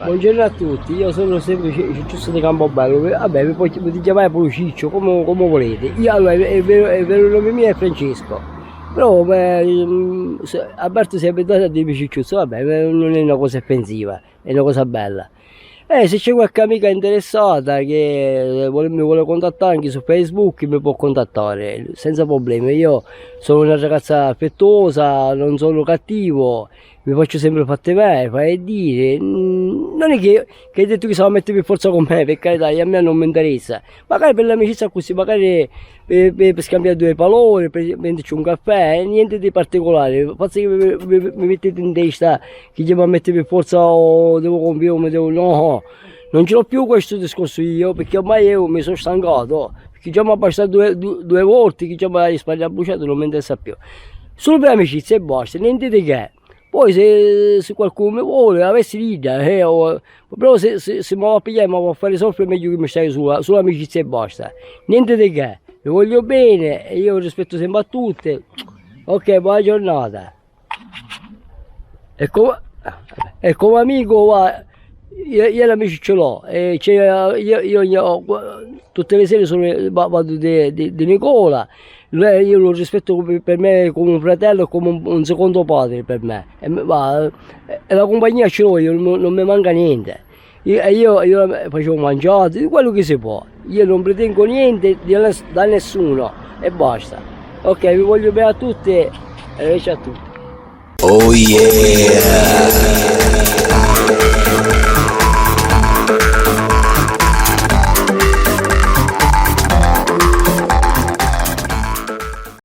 Buongiorno a tutti, io sono sempre Ciccio di Campobello, vabbè mi potete chiamare pure Ciccio, come volete. Io, allora, è vero il nome mio è Francesco, però a parte se abituato a dirmi Cicciuzzo, vabbè, non è una cosa offensiva, è una cosa bella. Se c'è qualche amica interessata che mi vuole contattare anche su Facebook mi può contattare senza problemi. Io sono una ragazza affettuosa, non sono cattivo, mi faccio sempre fatte me, fare e dire. Non è che hai detto che se la metti per forza con me, per carità, a me non mi interessa. Magari per l'amicizia così, magari per scambiare due parole, per prenderci un caffè, niente di particolare. Forse che mi mettete in testa che io mi metti per forza o devo convivere, devo no. Non ce l'ho più questo discorso io, perché ormai io mi sono stancato, perché già mi ha passato due volte, che già mi ha risparmiato bruciato, non mi interessa più. Solo per amicizia e basta, niente di che. Poi se qualcuno mi vuole, avessi l'idea, però se mi va a pigliare, mi va a fare soffrire, meglio che mi stai sull'amicizia e basta. Niente di che, vi voglio bene e io rispetto sempre a tutte. Ok, buona giornata. E come amico, va. Io l'amici ce l'ho, tutte le sere vado di Nicola, io lo rispetto per me come un fratello e come un secondo padre per me, e la compagnia ce l'ho, io non mi manca niente, io facevo mangiato, di quello che si può, io non pretendo niente da nessuno e basta. Ok, vi voglio bene a tutti e arrivederci a tutti. Oh yeah!